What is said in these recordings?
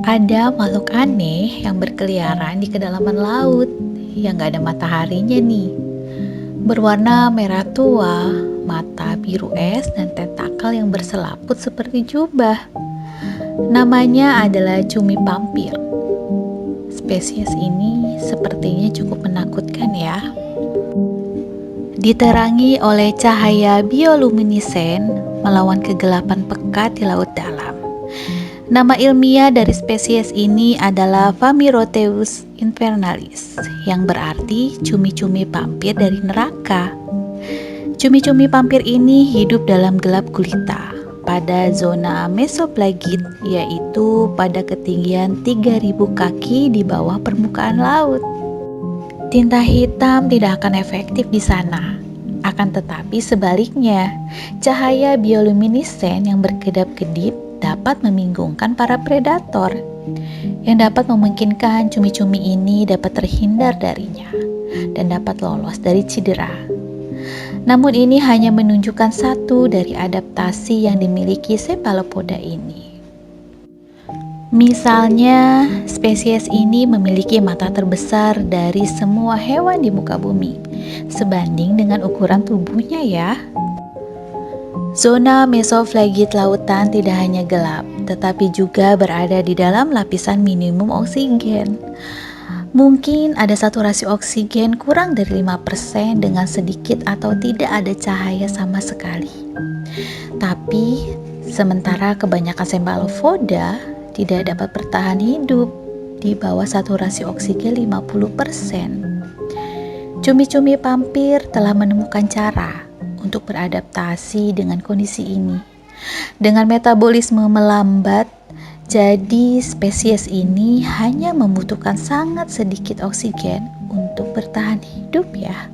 Ada makhluk aneh yang berkeliaran di kedalaman laut yang gak ada mataharinya nih. Berwarna merah tua, mata biru es, dan tentakel yang berselaput seperti jubah. Namanya adalah cumi pampir. Spesies ini sepertinya cukup menakutkan ya. Diterangi oleh cahaya bioluminescen melawan kegelapan pekat di laut dalam. Nama ilmiah dari spesies ini adalah Phamerotheus infernalis, yang berarti cumi-cumi pampir dari neraka. Cumi-cumi pampir ini hidup dalam gelap gulita pada zona mesoplagit, yaitu pada ketinggian 3000 kaki di bawah permukaan laut. Tinta hitam tidak akan efektif di sana. Akan tetapi sebaliknya, cahaya bioluminescen yang berkedap-kedip dapat membingungkan para predator, yang dapat memungkinkan cumi-cumi ini dapat terhindar darinya dan dapat lolos dari cedera. Namun ini hanya menunjukkan satu dari adaptasi yang dimiliki cephalopoda ini. Misalnya, spesies ini memiliki mata terbesar dari semua hewan di muka bumi, sebanding dengan ukuran tubuhnya ya. Zona mesoflagit lautan tidak hanya gelap, tetapi juga berada di dalam lapisan minimum oksigen. Mungkin ada saturasi oksigen kurang dari 5% dengan sedikit atau tidak ada cahaya sama sekali. Tapi, sementara kebanyakan cephalopoda tidak dapat bertahan hidup di bawah saturasi oksigen 50%. Cumi-cumi pampir telah menemukan cara untuk beradaptasi dengan kondisi ini. Dengan metabolisme melambat, jadi spesies ini hanya membutuhkan sangat sedikit oksigen untuk bertahan hidup ya.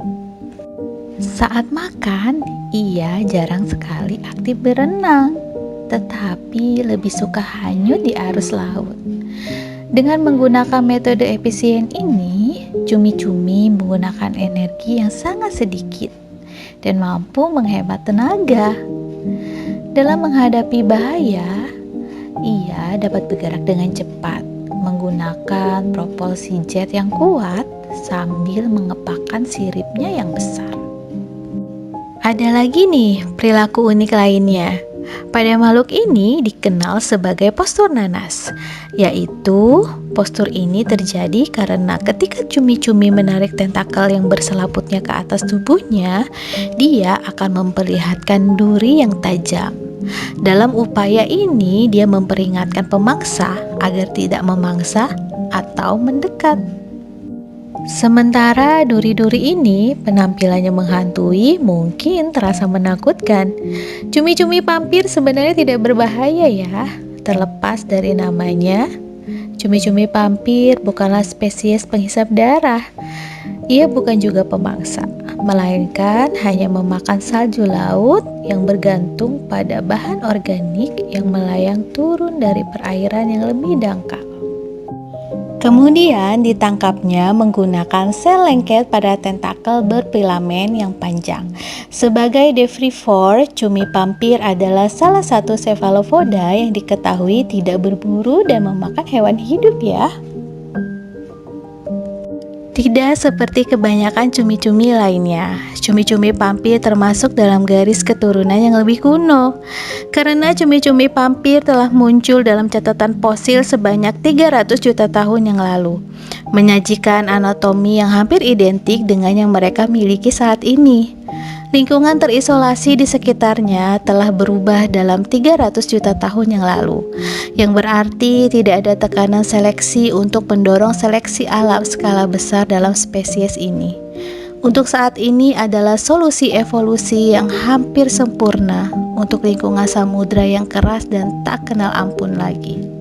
Saat makan, ia jarang sekali aktif berenang, tetapi lebih suka hanyut di arus laut. Dengan menggunakan metode efisien ini, cumi-cumi menggunakan energi yang sangat sedikit dan mampu menghemat tenaga. Dalam menghadapi bahaya, ia dapat bergerak dengan cepat, menggunakan propulsi jet yang kuat sambil mengepakkan siripnya yang besar. Ada lagi nih perilaku unik lainnya. Pada makhluk ini dikenal sebagai postur nanas, yaitu postur ini terjadi karena ketika cumi-cumi menarik tentakel yang berselaputnya ke atas tubuhnya, dia akan memperlihatkan duri yang tajam. Dalam upaya ini, dia memperingatkan pemangsa agar tidak memangsa atau mendekat. Sementara duri-duri ini penampilannya menghantui, mungkin terasa menakutkan. Cumi-cumi pampir sebenarnya tidak berbahaya ya. Terlepas dari namanya, cumi-cumi pampir bukanlah spesies penghisap darah. Ia bukan juga pemangsa, melainkan hanya memakan salju laut yang bergantung pada bahan organik yang melayang turun dari perairan yang lebih dangkal. Kemudian ditangkapnya menggunakan sel lengket pada tentakel berfilamen yang panjang. Sebagai devrivore, cumi pampir adalah salah satu cephalopoda yang diketahui tidak berburu dan memakan hewan hidup ya. Tidak seperti kebanyakan cumi-cumi lainnya, cumi-cumi pampir termasuk dalam garis keturunan yang lebih kuno. Karena cumi-cumi pampir telah muncul dalam catatan fosil sebanyak 300 juta tahun yang lalu, menyajikan anatomi yang hampir identik dengan yang mereka miliki saat ini. Lingkungan terisolasi di sekitarnya telah berubah dalam 300 juta tahun yang lalu, yang berarti tidak ada tekanan seleksi untuk mendorong seleksi alam skala besar dalam spesies ini. Untuk saat ini adalah solusi evolusi yang hampir sempurna untuk lingkungan samudra yang keras dan tak kenal ampun lagi.